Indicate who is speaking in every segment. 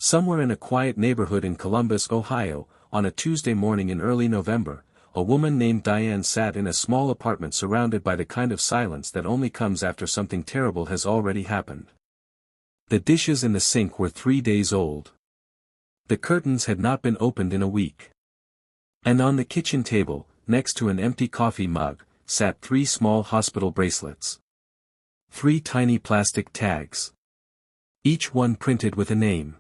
Speaker 1: Somewhere in a quiet neighborhood in Columbus, Ohio, on a Tuesday morning in early November, a woman named Diane sat in a small apartment surrounded by the kind of silence that only comes after something terrible has already happened. The dishes in the sink were 3 days old. The curtains had not been opened in a week. And on the kitchen table, next to an empty coffee mug, sat 3 small hospital bracelets. 3 tiny plastic tags. Each one printed with a name.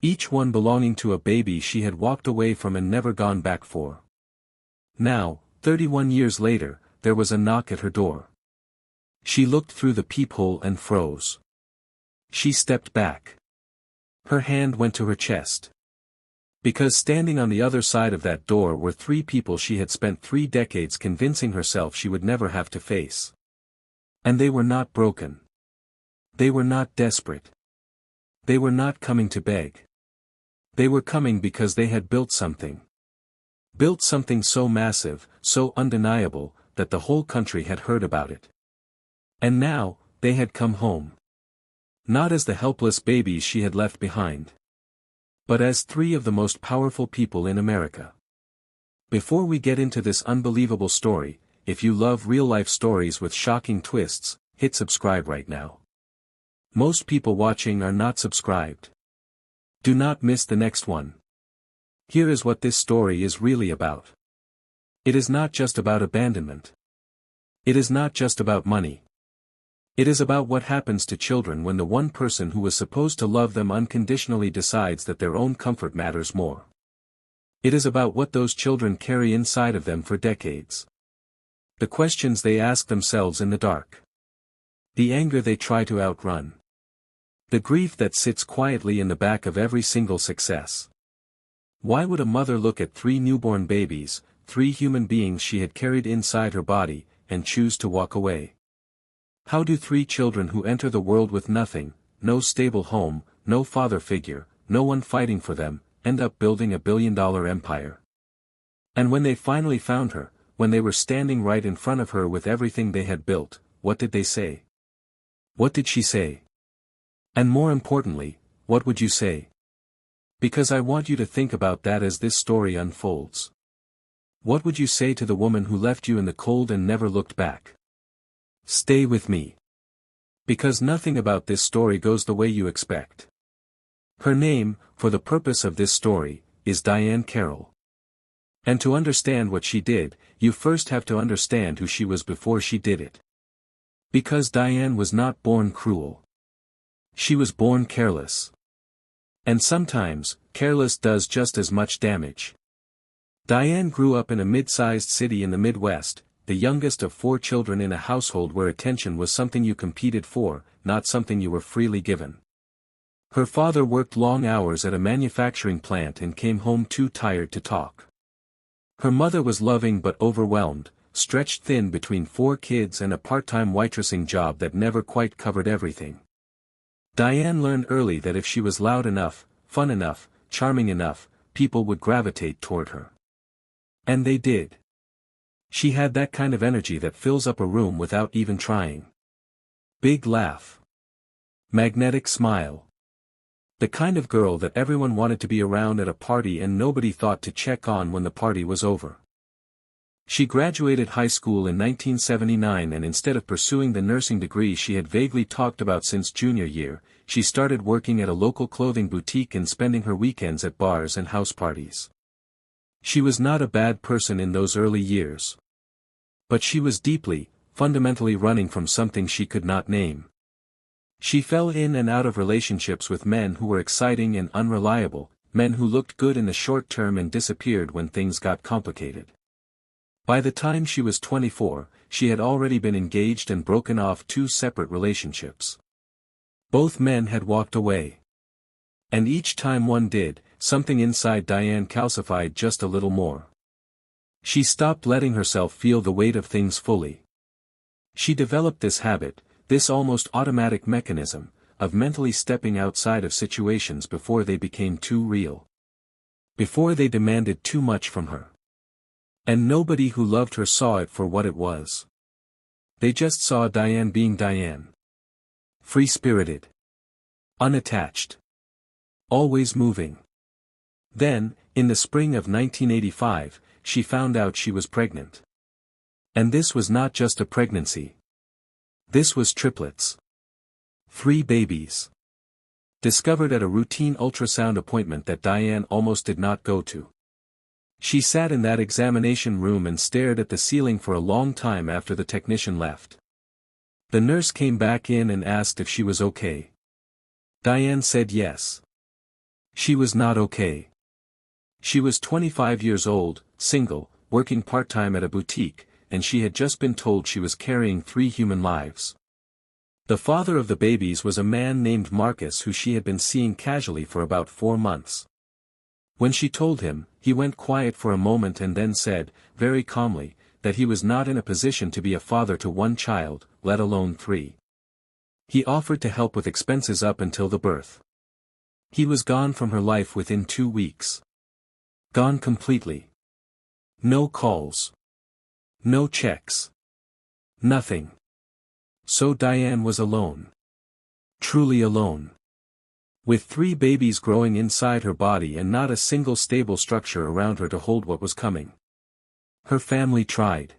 Speaker 1: Each one belonging to a baby she had walked away from and never gone back for. Now, 31 years later, there was a knock at her door. She looked through the peephole and froze. She stepped back. Her hand went to her chest. Because standing on the other side of that door were 3 people she had spent 3 decades convincing herself she would never have to face. And they were not broken. They were not desperate. They were not coming to beg. They were coming because they had built something. Built something so massive, so undeniable, that the whole country had heard about it. And now, they had come home. Not as the helpless babies she had left behind. But as 3 of the most powerful people in America. Before we get into this unbelievable story, if you love real-life stories with shocking twists, hit subscribe right now. Most people watching are not subscribed. Do not miss the next one. Here is what this story is really about. It is not just about abandonment. It is not just about money. It is about what happens to children when the one person who was supposed to love them unconditionally decides that their own comfort matters more. It is about what those children carry inside of them for decades. The questions they ask themselves in the dark. The anger they try to outrun. The grief that sits quietly in the back of every single success. Why would a mother look at 3 newborn babies, 3 human beings she had carried inside her body, and choose to walk away? How do 3 children who enter the world with nothing, no stable home, no father figure, no one fighting for them, end up building a billion-dollar empire? And when they finally found her, when they were standing right in front of her with everything they had built, what did they say? What did she say? And more importantly, what would you say? Because I want you to think about that as this story unfolds. What would you say to the woman who left you in the cold and never looked back? Stay with me. Because nothing about this story goes the way you expect. Her name, for the purpose of this story, is Diane Carroll. And to understand what she did, you first have to understand who she was before she did it. Because Diane was not born cruel. She was born careless. And sometimes, careless does just as much damage. Diane grew up in a mid-sized city in the Midwest, the youngest of 4 children in a household where attention was something you competed for, not something you were freely given. Her father worked long hours at a manufacturing plant and came home too tired to talk. Her mother was loving but overwhelmed, stretched thin between 4 kids and a part-time waitressing job that never quite covered everything. Diane learned early that if she was loud enough, fun enough, charming enough, people would gravitate toward her. And they did. She had that kind of energy that fills up a room without even trying. Big laugh. Magnetic smile. The kind of girl that everyone wanted to be around at a party and nobody thought to check on when the party was over. She graduated high school in 1979 and instead of pursuing the nursing degree she had vaguely talked about since junior year, she started working at a local clothing boutique and spending her weekends at bars and house parties. She was not a bad person in those early years. But she was deeply, fundamentally running from something she could not name. She fell in and out of relationships with men who were exciting and unreliable, men who looked good in the short term and disappeared when things got complicated. By the time she was 24, she had already been engaged and broken off 2 separate relationships. Both men had walked away. And each time one did, something inside Diane calcified just a little more. She stopped letting herself feel the weight of things fully. She developed this habit, this almost automatic mechanism, of mentally stepping outside of situations before they became too real. Before they demanded too much from her. And nobody who loved her saw it for what it was. They just saw Diane being Diane. Free-spirited. Unattached. Always moving. Then, in the spring of 1985, she found out she was pregnant. And this was not just a pregnancy. This was triplets. 3 babies. Discovered at a routine ultrasound appointment that Diane almost did not go to. She sat in that examination room and stared at the ceiling for a long time after the technician left. The nurse came back in and asked if she was okay. Diane said yes. She was not okay. She was 25 years old, single, working part-time at a boutique, and she had just been told she was carrying 3 human lives. The father of the babies was a man named Marcus who she had been seeing casually for about 4 months. When she told him, he went quiet for a moment and then said, very calmly, that he was not in a position to be a father to 1 child, let alone 3. He offered to help with expenses up until the birth. He was gone from her life within 2 weeks. Gone completely. No calls. No checks. Nothing. So Diane was alone. Truly alone. With 3 babies growing inside her body and not a single stable structure around her to hold what was coming. Her family tried.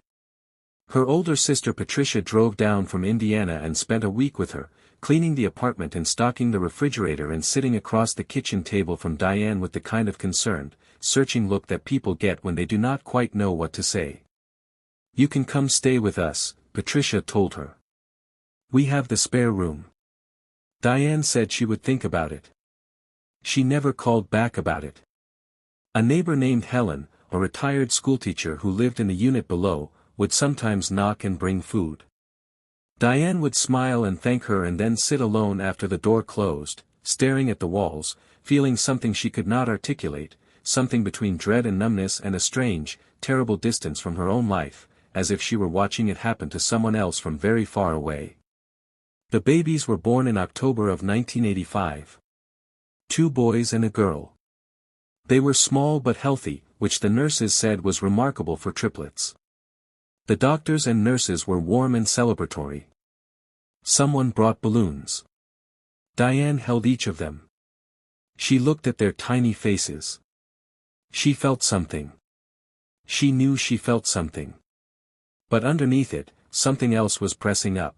Speaker 1: Her older sister Patricia drove down from Indiana and spent a week with her, cleaning the apartment and stocking the refrigerator and sitting across the kitchen table from Diane with the kind of concerned, searching look that people get when they do not quite know what to say. "You can come stay with us," Patricia told her. "We have the spare room." Diane said she would think about it. She never called back about it. A neighbor named Helen, a retired schoolteacher who lived in the unit below, would sometimes knock and bring food. Diane would smile and thank her and then sit alone after the door closed, staring at the walls, feeling something she could not articulate, something between dread and numbness and a strange, terrible distance from her own life, as if she were watching it happen to someone else from very far away. The babies were born in October of 1985. 2 boys and a girl. They were small but healthy, which the nurses said was remarkable for triplets. The doctors and nurses were warm and celebratory. Someone brought balloons. Diane held each of them. She looked at their tiny faces. She felt something. She knew she felt something. But underneath it, something else was pressing up.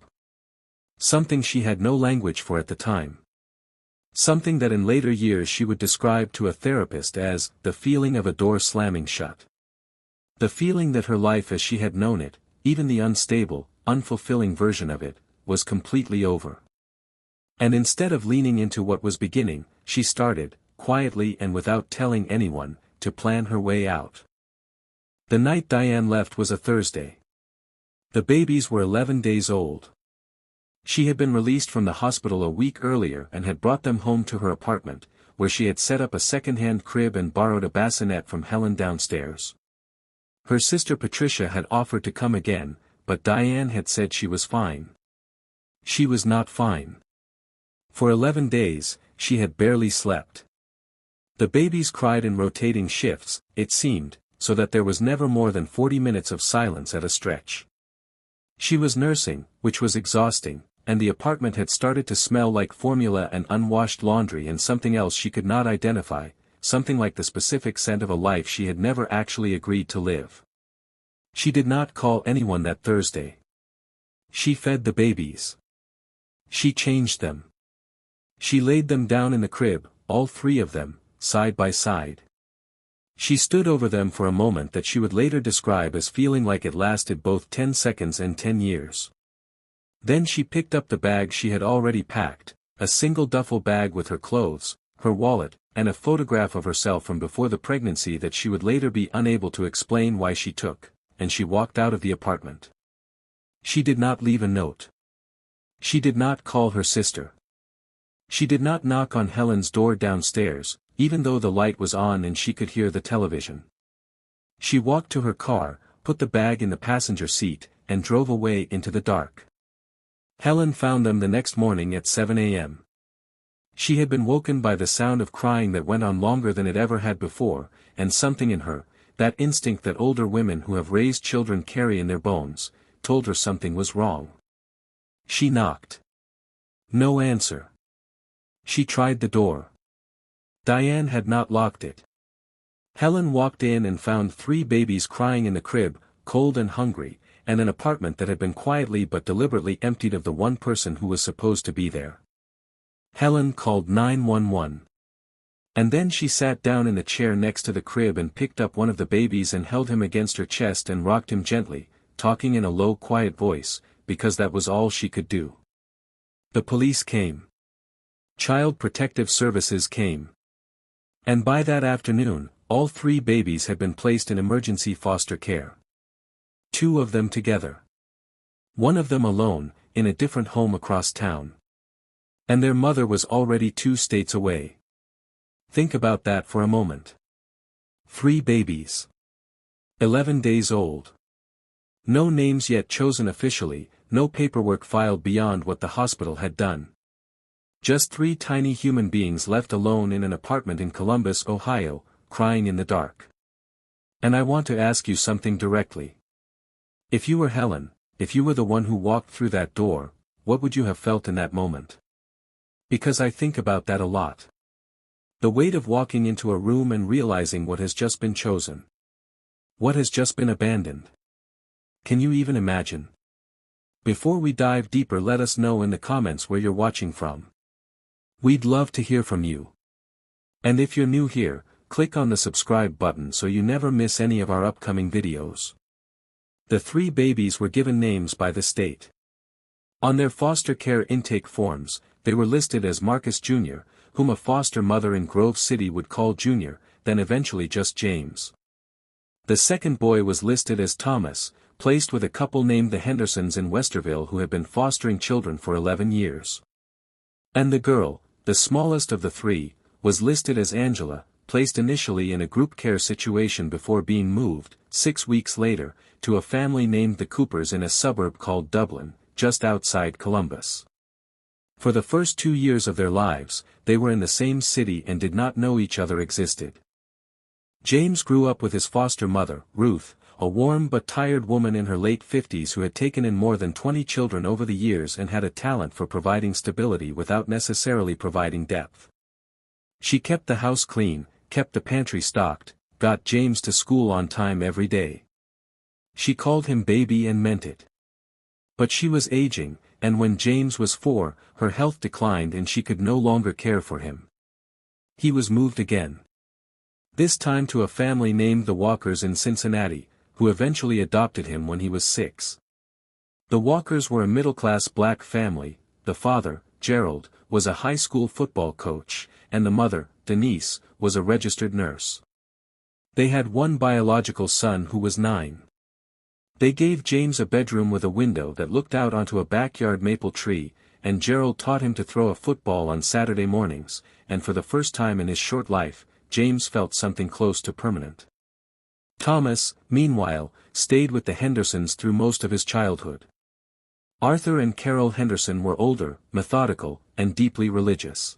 Speaker 1: Something she had no language for at the time. Something that in later years she would describe to a therapist as the feeling of a door slamming shut. The feeling that her life as she had known it, even the unstable, unfulfilling version of it, was completely over. And instead of leaning into what was beginning, she started, quietly and without telling anyone, to plan her way out. The night Diane left was a Thursday. The babies were 11 days old. She had been released from the hospital a week earlier and had brought them home to her apartment, where she had set up a second-hand crib and borrowed a bassinet from Helen downstairs. Her sister Patricia had offered to come again, but Diane had said she was fine. She was not fine. For 11 days, she had barely slept. The babies cried in rotating shifts, it seemed, so that there was never more than 40 minutes of silence at a stretch. She was nursing, which was exhausting, and the apartment had started to smell like formula and unwashed laundry and something else she could not identify, something like the specific scent of a life she had never actually agreed to live. She did not call anyone that Thursday. She fed the babies. She changed them. She laid them down in the crib, all 3 of them, side by side. She stood over them for a moment that she would later describe as feeling like it lasted both 10 seconds and 10 years. Then she picked up the bag she had already packed, a single duffel bag with her clothes, her wallet, and a photograph of herself from before the pregnancy that she would later be unable to explain why she took, and she walked out of the apartment. She did not leave a note. She did not call her sister. She did not knock on Helen's door downstairs, even though the light was on and she could hear the television. She walked to her car, put the bag in the passenger seat, and drove away into the dark. Helen found them the next morning at 7 a.m. She had been woken by the sound of crying that went on longer than it ever had before, and something in her, that instinct that older women who have raised children carry in their bones, told her something was wrong. She knocked. No answer. She tried the door. Diane had not locked it. Helen walked in and found 3 babies crying in the crib, cold and hungry, and an apartment that had been quietly but deliberately emptied of the one person who was supposed to be there. Helen called 911. And then she sat down in the chair next to the crib and picked up one of the babies and held him against her chest and rocked him gently, talking in a low quiet voice, because that was all she could do. The police came. Child Protective Services came. And by that afternoon, all 3 babies had been placed in emergency foster care. 2 of them together. 1 of them alone, in a different home across town. And their mother was already 2 states away. Think about that for a moment. 3 babies. 11 days old. No names yet chosen officially, no paperwork filed beyond what the hospital had done. Just 3 tiny human beings left alone in an apartment in Columbus, Ohio, crying in the dark. And I want to ask you something directly. If you were Helen, if you were the one who walked through that door, what would you have felt in that moment? Because I think about that a lot. The weight of walking into a room and realizing what has just been chosen. What has just been abandoned. Can you even imagine? Before we dive deeper, let us know in the comments where you're watching from. We'd love to hear from you. And if you're new here, click on the subscribe button so you never miss any of our upcoming videos. The 3 babies were given names by the state. On their foster care intake forms, they were listed as Marcus Jr., whom a foster mother in Grove City would call Junior, then eventually just James. The second boy was listed as Thomas, placed with a couple named the Hendersons in Westerville who had been fostering children for 11 years. And the girl, the smallest of the 3, was listed as Angela, placed initially in a group care situation before being moved, 6 weeks later, to a family named the Coopers in a suburb called Dublin, just outside Columbus. For the first 2 years of their lives, they were in the same city and did not know each other existed. James grew up with his foster mother, Ruth, a warm but tired woman in her late 50s who had taken in more than 20 children over the years and had a talent for providing stability without necessarily providing depth. She kept the house clean, kept the pantry stocked, got James to school on time every day. She called him baby and meant it. But she was aging, and when James was 4, her health declined and she could no longer care for him. He was moved again. This time to a family named the Walkers in Cincinnati, who eventually adopted him when he was 6. The Walkers were a middle-class black family. The father, Gerald, was a high school football coach, and the mother, Denise, was a registered nurse. They had 1 biological son who was 9. They gave James a bedroom with a window that looked out onto a backyard maple tree, and Gerald taught him to throw a football on Saturday mornings, and for the first time in his short life, James felt something close to permanent. Thomas, meanwhile, stayed with the Hendersons through most of his childhood. Arthur and Carol Henderson were older, methodical, and deeply religious.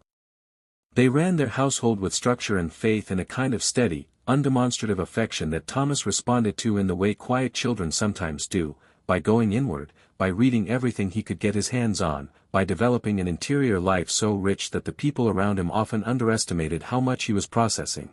Speaker 1: They ran their household with structure and faith and a kind of steady, undemonstrative affection that Thomas responded to in the way quiet children sometimes do, by going inward, by reading everything he could get his hands on, by developing an interior life so rich that the people around him often underestimated how much he was processing.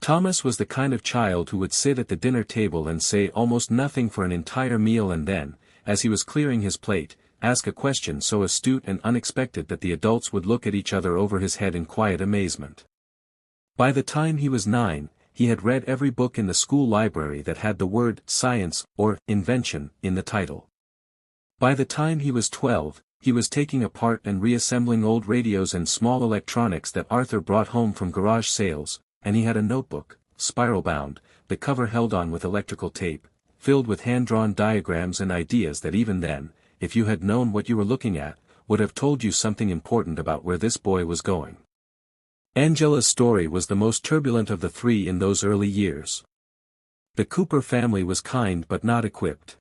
Speaker 1: Thomas was the kind of child who would sit at the dinner table and say almost nothing for an entire meal and then, as he was clearing his plate, ask a question so astute and unexpected that the adults would look at each other over his head in quiet amazement. By the time he was 9, he had read every book in the school library that had the word science or invention in the title. By the time he was 12, he was taking apart and reassembling old radios and small electronics that Arthur brought home from garage sales, and he had a notebook, spiral-bound, the cover held on with electrical tape, filled with hand-drawn diagrams and ideas that even then, if you had known what you were looking at, would have told you something important about where this boy was going. Angela's story was the most turbulent of the 3 in those early years. The Cooper family was kind but not equipped.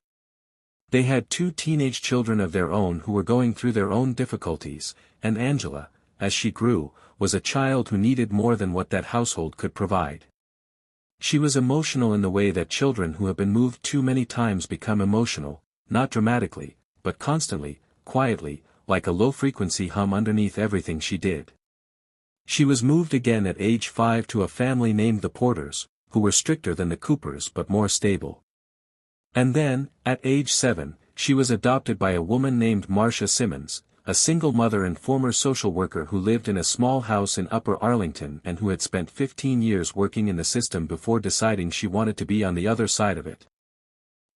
Speaker 1: They had 2 teenage children of their own who were going through their own difficulties, and Angela, as she grew, was a child who needed more than what that household could provide. She was emotional in the way that children who have been moved too many times become emotional, not dramatically, but constantly, quietly, like a low-frequency hum underneath everything she did. She was moved again at age 5 to a family named the Porters, who were stricter than the Coopers but more stable. And then, at age 7, she was adopted by a woman named Marcia Simmons, a single mother and former social worker who lived in a small house in Upper Arlington and who had spent 15 years working in the system before deciding she wanted to be on the other side of it.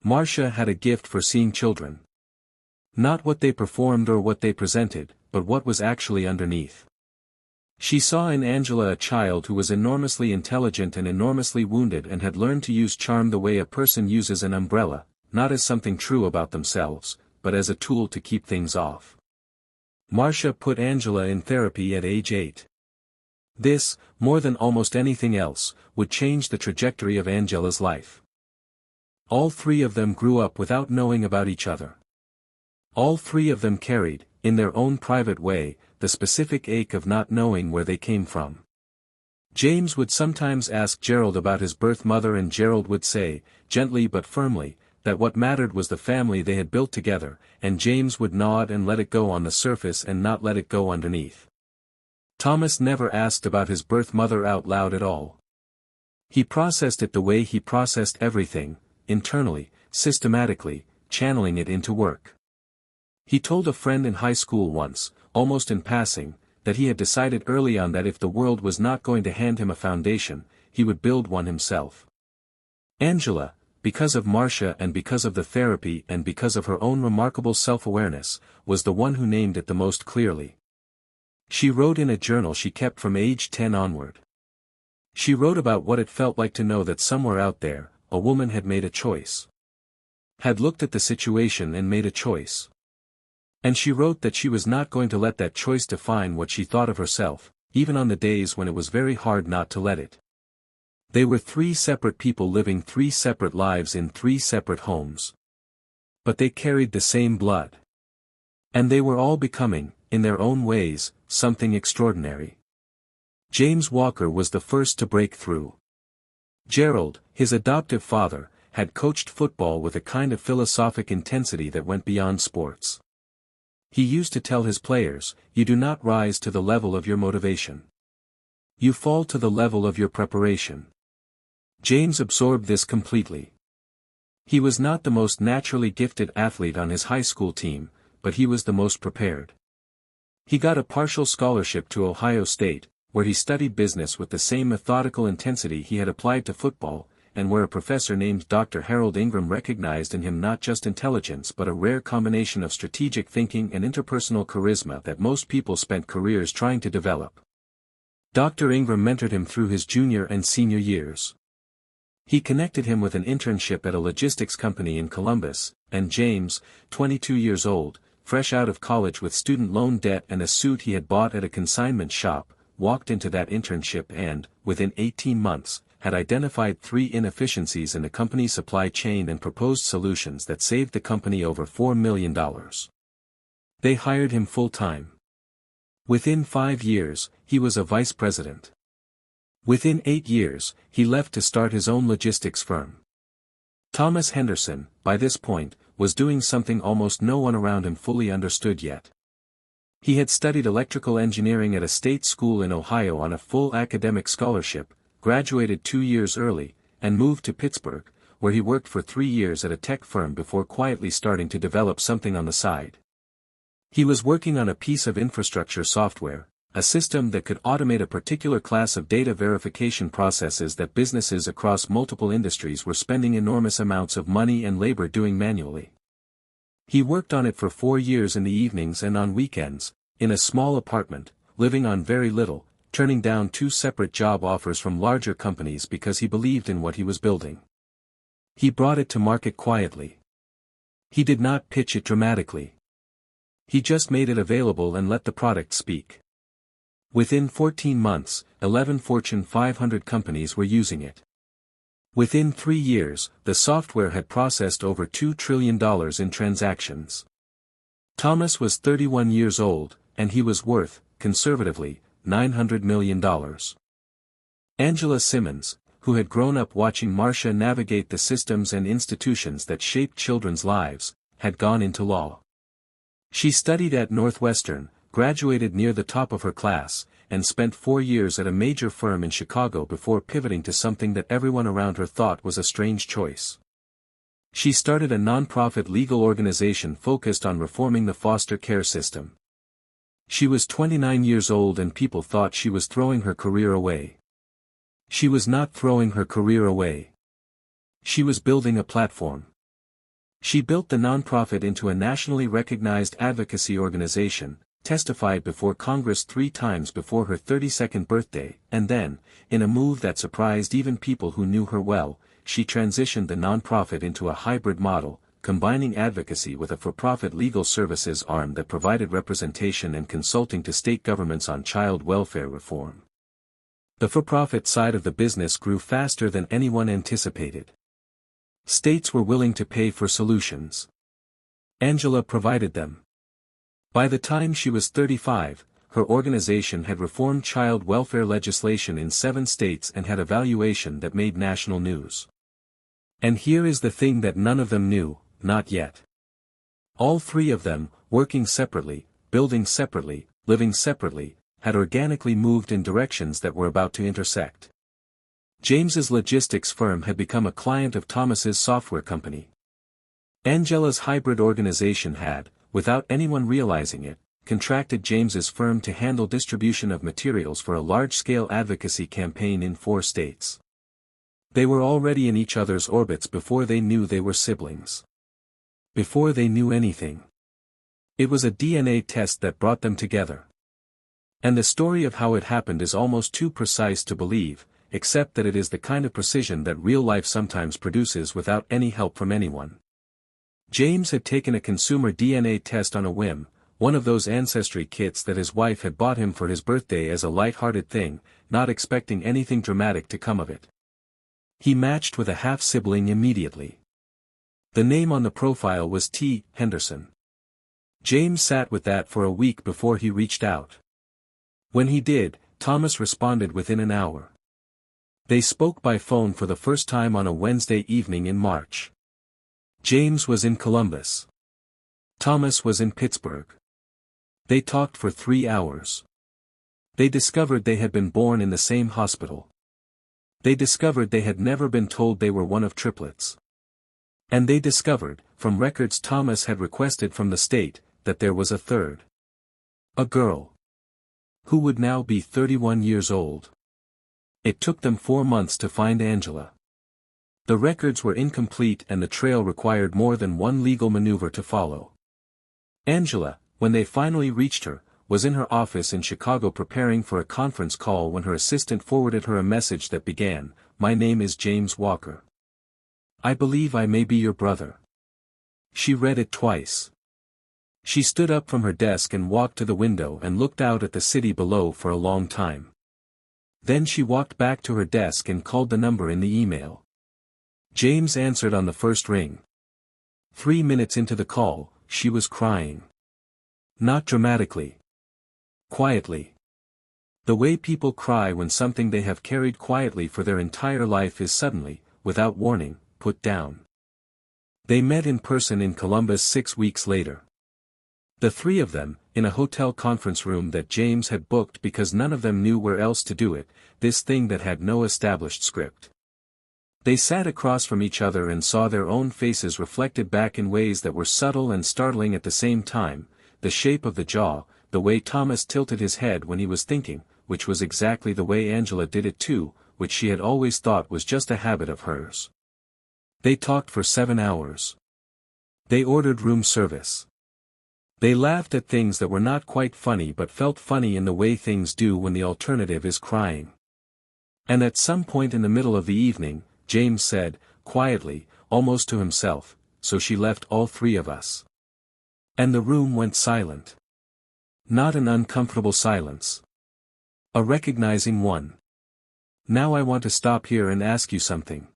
Speaker 1: Marcia had a gift for seeing children. Not what they performed or what they presented, but what was actually underneath. She saw in Angela a child who was enormously intelligent and enormously wounded and had learned to use charm the way a person uses an umbrella, not as something true about themselves, but as a tool to keep things off. Marcia put Angela in therapy at age 8. This, more than almost anything else, would change the trajectory of Angela's life. All three of them grew up without knowing about each other. All three of them carried, in their own private way, the specific ache of not knowing where they came from. James would sometimes ask Gerald about his birth mother and Gerald would say, gently but firmly, that what mattered was the family they had built together, and James would nod and let it go on the surface and not let it go underneath. Thomas never asked about his birth mother out loud at all. He processed it the way he processed everything, internally, systematically, channeling it into work. He told a friend in high school once, almost in passing, that he had decided early on that if the world was not going to hand him a foundation, he would build one himself. Angela, because of Marcia and because of the therapy and because of her own remarkable self-awareness, was the one who named it the most clearly. She wrote in a journal she kept from age 10 onward. She wrote about what it felt like to know that somewhere out there, a woman had made a choice. Had looked at the situation and made a choice. And she wrote that she was not going to let that choice define what she thought of herself, even on the days when it was very hard not to let it. They were 3 separate people living 3 separate lives in 3 separate homes. But they carried the same blood. And they were all becoming, in their own ways, something extraordinary. James Walker was the first to break through. Gerald, his adoptive father, had coached football with a kind of philosophic intensity that went beyond sports. He used to tell his players, you do not rise to the level of your motivation. You fall to the level of your preparation. James absorbed this completely. He was not the most naturally gifted athlete on his high school team, but he was the most prepared. He got a partial scholarship to Ohio State, where he studied business with the same methodical intensity he had applied to football, and where a professor named Dr. Harold Ingram recognized in him not just intelligence but a rare combination of strategic thinking and interpersonal charisma that most people spent careers trying to develop. Dr. Ingram mentored him through his junior and senior years. He connected him with an internship at a logistics company in Columbus, and James, 22 years old, fresh out of college with student loan debt and a suit he had bought at a consignment shop, walked into that internship and, within 18 months, had identified 3 inefficiencies in the company's supply chain and proposed solutions that saved the company over $4 million. They hired him full-time. Within 5 years, he was a vice president. Within 8 years, he left to start his own logistics firm. Thomas Henderson, by this point, was doing something almost no one around him fully understood yet. He had studied electrical engineering at a state school in Ohio on a full academic scholarship, graduated 2 years early, and moved to Pittsburgh, where he worked for 3 years at a tech firm before quietly starting to develop something on the side. He was working on a piece of infrastructure software, a system that could automate a particular class of data verification processes that businesses across multiple industries were spending enormous amounts of money and labor doing manually. He worked on it for 4 years in the evenings and on weekends, in a small apartment, living on very little, turning down 2 separate job offers from larger companies because he believed in what he was building. He brought it to market quietly. He did not pitch it dramatically. He just made it available and let the product speak. Within 14 months, 11 Fortune 500 companies were using it. Within 3 years, the software had processed over $2 trillion in transactions. Thomas was 31 years old, and he was worth, conservatively, $900 million. Angela Simmons, who had grown up watching Marcia navigate the systems and institutions that shaped children's lives, had gone into law. She studied at Northwestern, graduated near the top of her class, and spent 4 years at a major firm in Chicago before pivoting to something that everyone around her thought was a strange choice. She started a nonprofit legal organization focused on reforming the foster care system. She was 29 years old and people thought she was throwing her career away. She was not throwing her career away. She was building a platform. She built the nonprofit into a nationally recognized advocacy organization, testified before Congress 3 times before her 32nd birthday, and then, in a move that surprised even people who knew her well, she transitioned the nonprofit into a hybrid model, combining advocacy with a for-profit legal services arm that provided representation and consulting to state governments on child welfare reform. The for-profit side of the business grew faster than anyone anticipated. States were willing to pay for solutions. Angela provided them. By the time she was 35, her organization had reformed child welfare legislation in 7 states and had a valuation that made national news. And here is the thing that none of them knew, not yet. All 3 of them, working separately, building separately, living separately, had organically moved in directions that were about to intersect. James's logistics firm had become a client of Thomas's software company. Angela's hybrid organization had, without anyone realizing it, contracted James's firm to handle distribution of materials for a large-scale advocacy campaign in 4 states. They were already in each other's orbits before they knew they were siblings. Before they knew anything. It was a DNA test that brought them together. And the story of how it happened is almost too precise to believe, except that it is the kind of precision that real life sometimes produces without any help from anyone. James had taken a consumer DNA test on a whim, one of those ancestry kits that his wife had bought him for his birthday as a light-hearted thing, not expecting anything dramatic to come of it. He matched with a half-sibling immediately. The name on the profile was T. Henderson. James sat with that for a week before he reached out. When he did, Thomas responded within an hour. They spoke by phone for the first time on a Wednesday evening in March. James was in Columbus. Thomas was in Pittsburgh. They talked for 3 hours. They discovered they had been born in the same hospital. They discovered they had never been told they were one of triplets. And they discovered, from records Thomas had requested from the state, that there was a third. A girl. Who would now be 31 years old. It took them 4 months to find Angela. The records were incomplete and the trail required more than one legal maneuver to follow. Angela, when they finally reached her, was in her office in Chicago preparing for a conference call when her assistant forwarded her a message that began, "My name is James Walker. I believe I may be your brother." She read it twice. She stood up from her desk and walked to the window and looked out at the city below for a long time. Then she walked back to her desk and called the number in the email. James answered on the first ring. 3 minutes into the call, she was crying. Not dramatically. Quietly. The way people cry when something they have carried quietly for their entire life is suddenly, without warning, put down. They met in person in Columbus 6 weeks later. The 3 of them, in a hotel conference room that James had booked because none of them knew where else to do it, this thing that had no established script. They sat across from each other and saw their own faces reflected back in ways that were subtle and startling at the same time, the shape of the jaw, the way Thomas tilted his head when he was thinking, which was exactly the way Angela did it too, which she had always thought was just a habit of hers. They talked for 7 hours. They ordered room service. They laughed at things that were not quite funny but felt funny in the way things do when the alternative is crying. And at some point in the middle of the evening, James said, quietly, almost to himself, "So she left all 3 of us." And the room went silent. Not an uncomfortable silence. A recognizing one. Now I want to stop here and ask you something.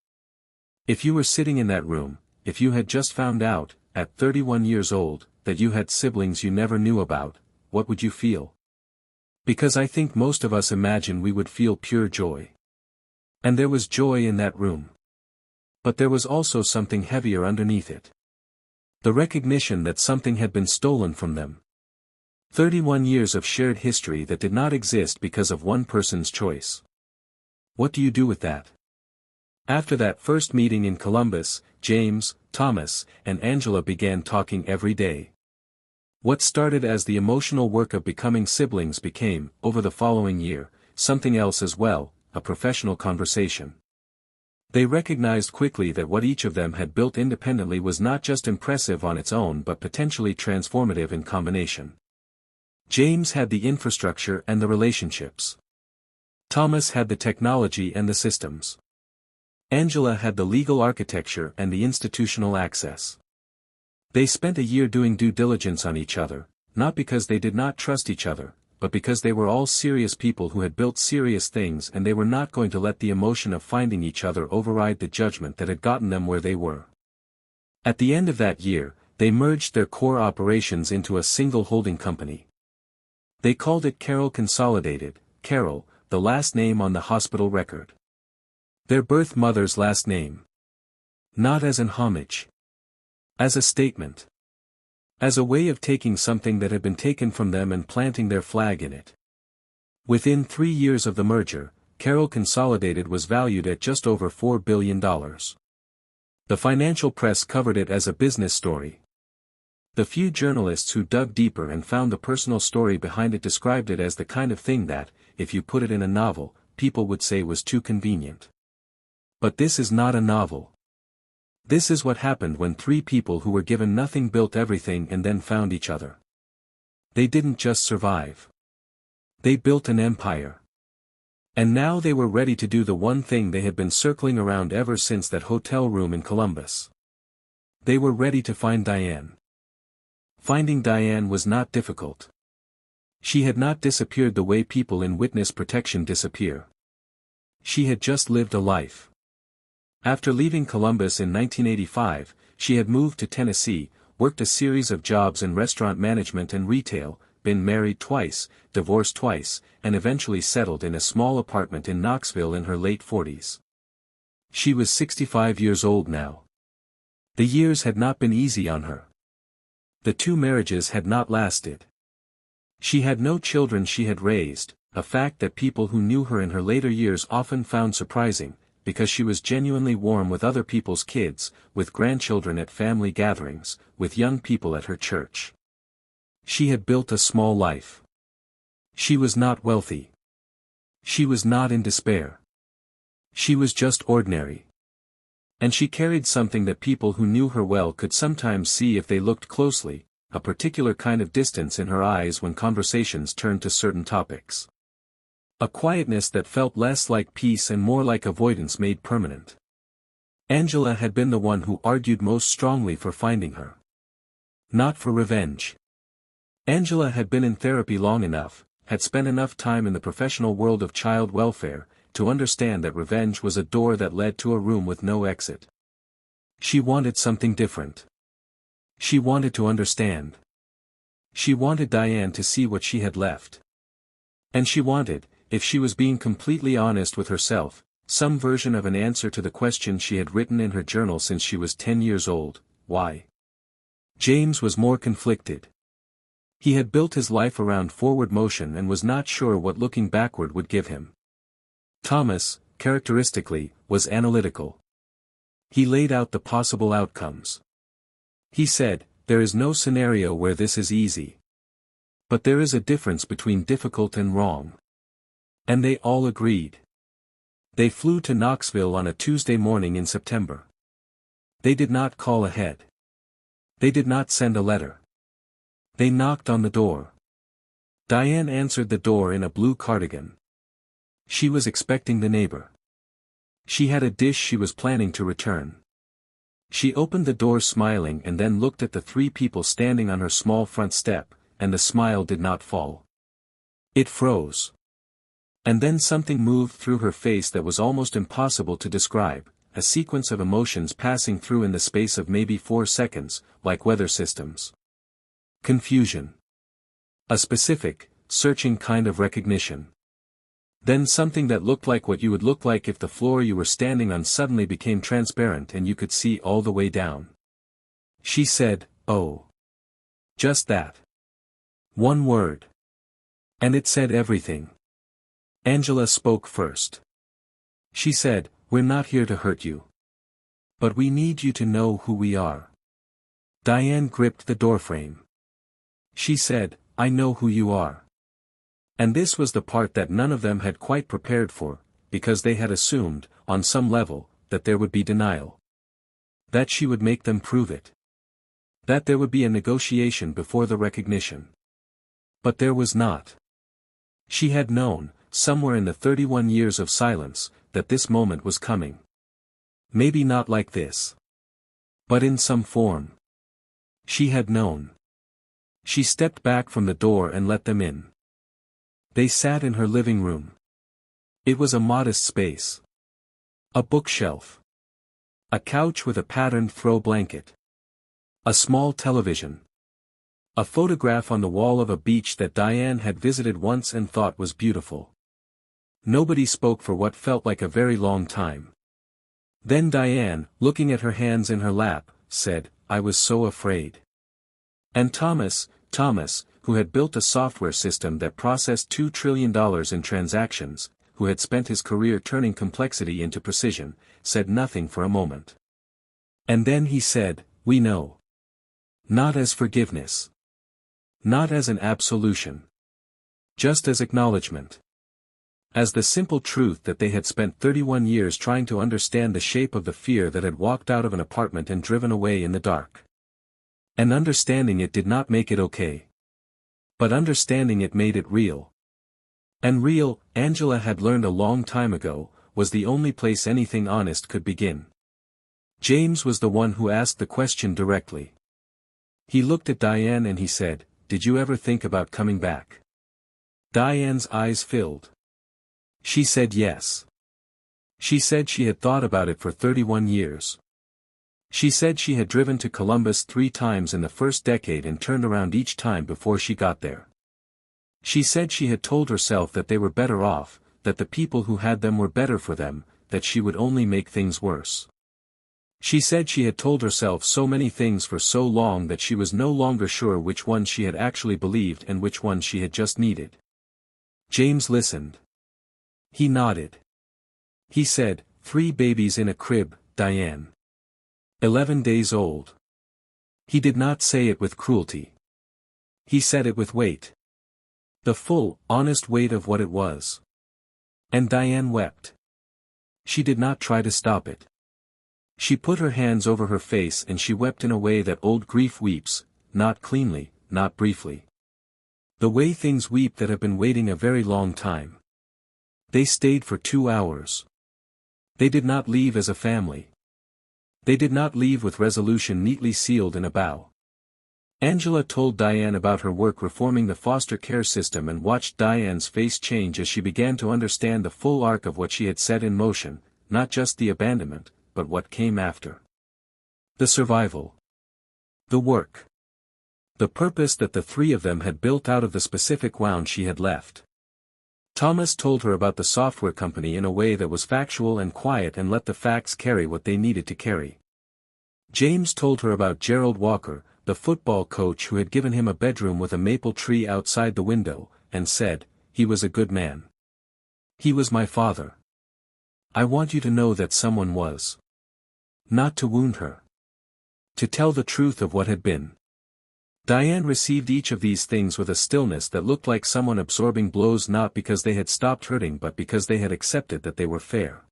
Speaker 1: If you were sitting in that room, if you had just found out, at 31 years old, that you had siblings you never knew about, what would you feel? Because I think most of us imagine we would feel pure joy. And there was joy in that room. But there was also something heavier underneath it. The recognition that something had been stolen from them. 31 years of shared history that did not exist because of one person's choice. What do you do with that? After that first meeting in Columbus, James, Thomas, and Angela began talking every day. What started as the emotional work of becoming siblings became, over the following year, something else as well, a professional conversation. They recognized quickly that what each of them had built independently was not just impressive on its own but potentially transformative in combination. James had the infrastructure and the relationships. Thomas had the technology and the systems. Angela had the legal architecture and the institutional access. They spent a year doing due diligence on each other, not because they did not trust each other, but because they were all serious people who had built serious things and they were not going to let the emotion of finding each other override the judgment that had gotten them where they were. At the end of that year, they merged their core operations into a single holding company. They called it Carroll Consolidated, Carroll, the last name on the hospital record. Their birth mother's last name. Not as an homage. As a statement. As a way of taking something that had been taken from them and planting their flag in it. Within 3 years of the merger, Carroll Consolidated was valued at just over $4 billion. The financial press covered it as a business story. The few journalists who dug deeper and found the personal story behind it described it as the kind of thing that, if you put it in a novel, people would say was too convenient. But this is not a novel. This is what happened when 3 people who were given nothing built everything and then found each other. They didn't just survive. They built an empire. And now they were ready to do the one thing they had been circling around ever since that hotel room in Columbus. They were ready to find Diane. Finding Diane was not difficult. She had not disappeared the way people in witness protection disappear. She had just lived a life. After leaving Columbus in 1985, she had moved to Tennessee, worked a series of jobs in restaurant management and retail, been married twice, divorced twice, and eventually settled in a small apartment in Knoxville in her late 40s. She was 65 years old now. The years had not been easy on her. The 2 marriages had not lasted. She had no children she had raised, a fact that people who knew her in her later years often found surprising, because she was genuinely warm with other people's kids, with grandchildren at family gatherings, with young people at her church. She had built a small life. She was not wealthy. She was not in despair. She was just ordinary. And she carried something that people who knew her well could sometimes see if they looked closely, a particular kind of distance in her eyes when conversations turned to certain topics. A quietness that felt less like peace and more like avoidance made permanent. Angela had been the one who argued most strongly for finding her. Not for revenge. Angela had been in therapy long enough, had spent enough time in the professional world of child welfare, to understand that revenge was a door that led to a room with no exit. She wanted something different. She wanted to understand. She wanted Diane to see what she had left. And she wanted, if she was being completely honest with herself, some version of an answer to the question she had written in her journal since she was 10 years old, why? James was more conflicted. He had built his life around forward motion and was not sure what looking backward would give him. Thomas, characteristically, was analytical. He laid out the possible outcomes. He said, there is no scenario where this is easy. But there is a difference between difficult and wrong. And they all agreed. They flew to Knoxville on a Tuesday morning in September. They did not call ahead. They did not send a letter. They knocked on the door. Diane answered the door in a blue cardigan. She was expecting the neighbor. She had a dish she was planning to return. She opened the door smiling and then looked at the 3 people standing on her small front step, and the smile did not fall. It froze. And then something moved through her face that was almost impossible to describe, a sequence of emotions passing through in the space of maybe 4 seconds, like weather systems. Confusion. A specific, searching kind of recognition. Then something that looked like what you would look like if the floor you were standing on suddenly became transparent and you could see all the way down. She said, "Oh." Just that. One word. And it said everything. Angela spoke first. She said, "We're not here to hurt you. But we need you to know who we are." Diane gripped the doorframe. She said, "I know who you are." And this was the part that none of them had quite prepared for, because they had assumed, on some level, that there would be denial. That she would make them prove it. That there would be a negotiation before the recognition. But there was not. She had known, somewhere in the 31 years of silence, that this moment was coming. Maybe not like this. But in some form. She had known. She stepped back from the door and let them in. They sat in her living room. It was a modest space. A bookshelf. A couch with a patterned throw blanket. A small television. A photograph on the wall of a beach that Diane had visited once and thought was beautiful. Nobody spoke for what felt like a very long time. Then Diane, looking at her hands in her lap, said, "I was so afraid." And Thomas, who had built a software system that processed $2 trillion in transactions, who had spent his career turning complexity into precision, said nothing for a moment. And then he said, "We know." Not as forgiveness. Not as an absolution. Just as acknowledgement. As the simple truth that they had spent 31 years trying to understand the shape of the fear that had walked out of an apartment and driven away in the dark. And understanding it did not make it okay. But understanding it made it real. And real, Angela had learned a long time ago, was the only place anything honest could begin. James was the one who asked the question directly. He looked at Diane and he said, "Did you ever think about coming back?" Diane's eyes filled. She said yes. She said she had thought about it for 31 years. She said she had driven to Columbus 3 times in the first decade and turned around each time before she got there. She said she had told herself that they were better off, that the people who had them were better for them, that she would only make things worse. She said she had told herself so many things for so long that she was no longer sure which ones she had actually believed and which ones she had just needed. James listened. He nodded. He said, 3 babies in a crib, Diane. 11 days old. He did not say it with cruelty. He said it with weight. The full, honest weight of what it was. And Diane wept. She did not try to stop it. She put her hands over her face and she wept in a way that old grief weeps, not cleanly, not briefly. The way things weep that have been waiting a very long time. They stayed for 2 hours. They did not leave as a family. They did not leave with resolution neatly sealed in a bow. Angela told Diane about her work reforming the foster care system and watched Diane's face change as she began to understand the full arc of what she had set in motion, not just the abandonment, but what came after. The survival. The work. The purpose that the 3 of them had built out of the specific wound she had left. Thomas told her about the software company in a way that was factual and quiet and let the facts carry what they needed to carry. James told her about Gerald Walker, the football coach who had given him a bedroom with a maple tree outside the window, and said, "He was a good man. He was my father. I want you to know that someone was." Not to wound her. To tell the truth of what had been. Diane received each of these things with a stillness that looked like someone absorbing blows not because they had stopped hurting but because they had accepted that they were fair.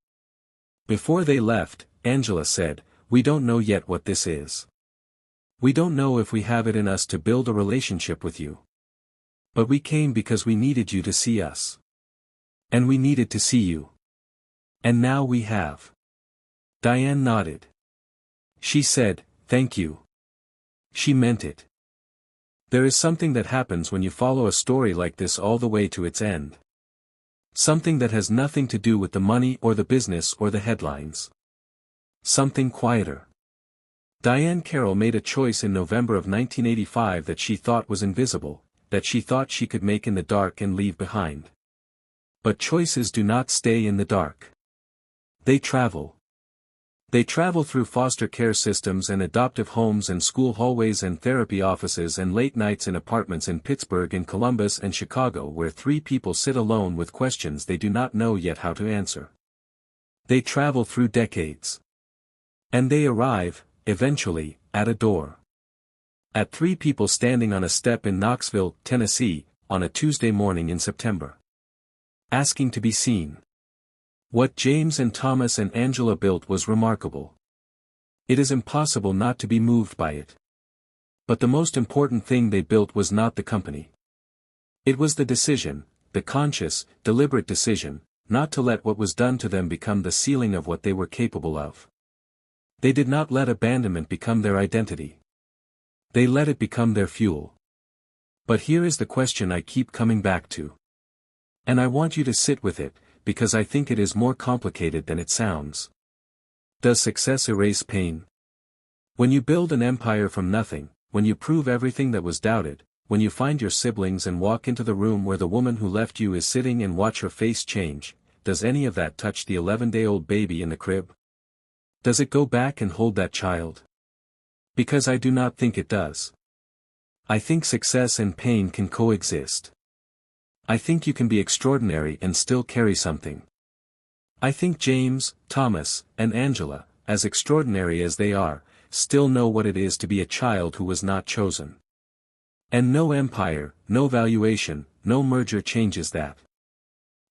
Speaker 1: Before they left, Angela said, "We don't know yet what this is. We don't know if we have it in us to build a relationship with you. But we came because we needed you to see us. And we needed to see you. And now we have." Diane nodded. She said, "Thank you." She meant it. There is something that happens when you follow a story like this all the way to its end. Something that has nothing to do with the money or the business or the headlines. Something quieter. Diane Carroll made a choice in November of 1985 that she thought was invisible, that she thought she could make in the dark and leave behind. But choices do not stay in the dark. They travel. They travel through foster care systems and adoptive homes and school hallways and therapy offices and late nights in apartments in Pittsburgh and Columbus and Chicago where three people sit alone with questions they do not know yet how to answer. They travel through decades. And they arrive, eventually, at a door. At three people standing on a step in Knoxville, Tennessee, on a Tuesday morning in September. Asking to be seen. What James and Thomas and Angela built was remarkable. It is impossible not to be moved by it. But the most important thing they built was not the company. It was the decision, the conscious, deliberate decision, not to let what was done to them become the ceiling of what they were capable of. They did not let abandonment become their identity. They let it become their fuel. But here is the question I keep coming back to. And I want you to sit with it, because I think it is more complicated than it sounds. Does success erase pain? When you build an empire from nothing, when you prove everything that was doubted, when you find your siblings and walk into the room where the woman who left you is sitting and watch her face change, does any of that touch the 11-day-old baby in the crib? Does it go back and hold that child? Because I do not think it does. I think success and pain can coexist. I think you can be extraordinary and still carry something. I think James, Thomas, and Angela, as extraordinary as they are, still know what it is to be a child who was not chosen. And no empire, no valuation, no merger changes that.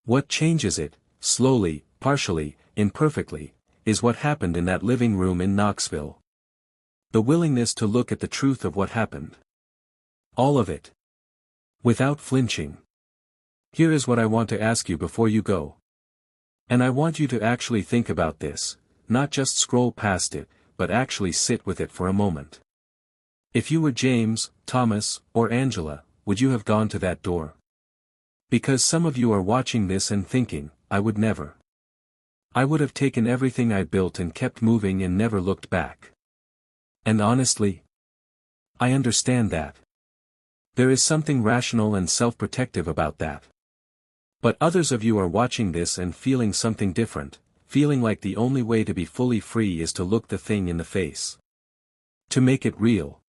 Speaker 1: What changes it, slowly, partially, imperfectly, is what happened in that living room in Knoxville. The willingness to look at the truth of what happened. All of it. Without flinching. Here is what I want to ask you before you go. And I want you to actually think about this, not just scroll past it, but actually sit with it for a moment. If you were James, Thomas, or Angela, would you have gone to that door? Because some of you are watching this and thinking, I would never. I would have taken everything I built and kept moving and never looked back. And honestly, I understand that. There is something rational and self-protective about that. But others of you are watching this and feeling something different, feeling like the only way to be fully free is to look the thing in the face. To make it real.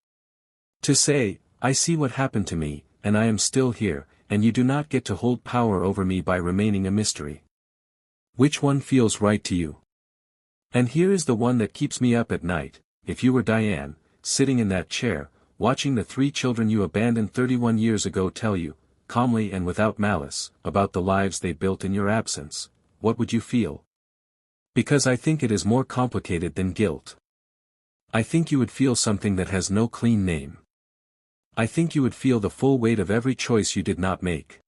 Speaker 1: To say, I see what happened to me, and I am still here, and you do not get to hold power over me by remaining a mystery. Which one feels right to you? And here is the one that keeps me up at night. If you were Diane, sitting in that chair, watching the three children you abandoned 31 years ago tell you, calmly and without malice, about the lives they built in your absence, what would you feel? Because I think it is more complicated than guilt. I think you would feel something that has no clean name. I think you would feel the full weight of every choice you did not make.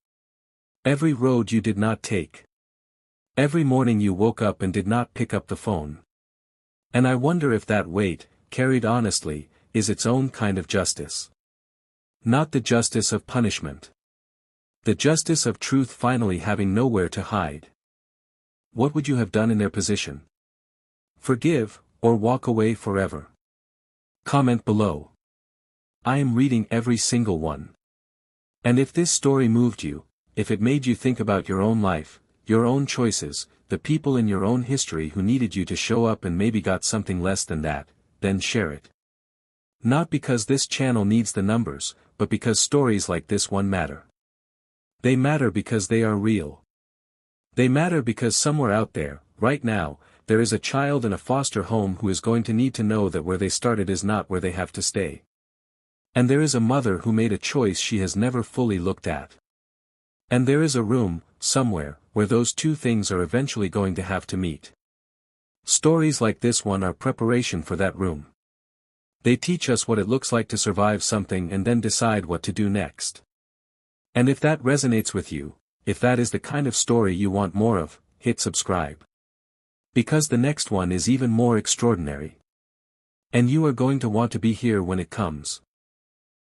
Speaker 1: Every road you did not take. Every morning you woke up and did not pick up the phone. And I wonder if that weight, carried honestly, is its own kind of justice. Not the justice of punishment. The justice of truth finally having nowhere to hide. What would you have done in their position? Forgive, or walk away forever? Comment below. I am reading every single one. And if this story moved you, if it made you think about your own life, your own choices, the people in your own history who needed you to show up and maybe got something less than that, then share it. Not because this channel needs the numbers, but because stories like this one matter. They matter because they are real. They matter because somewhere out there, right now, there is a child in a foster home who is going to need to know that where they started is not where they have to stay. And there is a mother who made a choice she has never fully looked at. And there is a room, somewhere, where those two things are eventually going to have to meet. Stories like this one are preparation for that room. They teach us what it looks like to survive something and then decide what to do next. And if that resonates with you, if that is the kind of story you want more of, hit subscribe. Because the next one is even more extraordinary. And you are going to want to be here when it comes.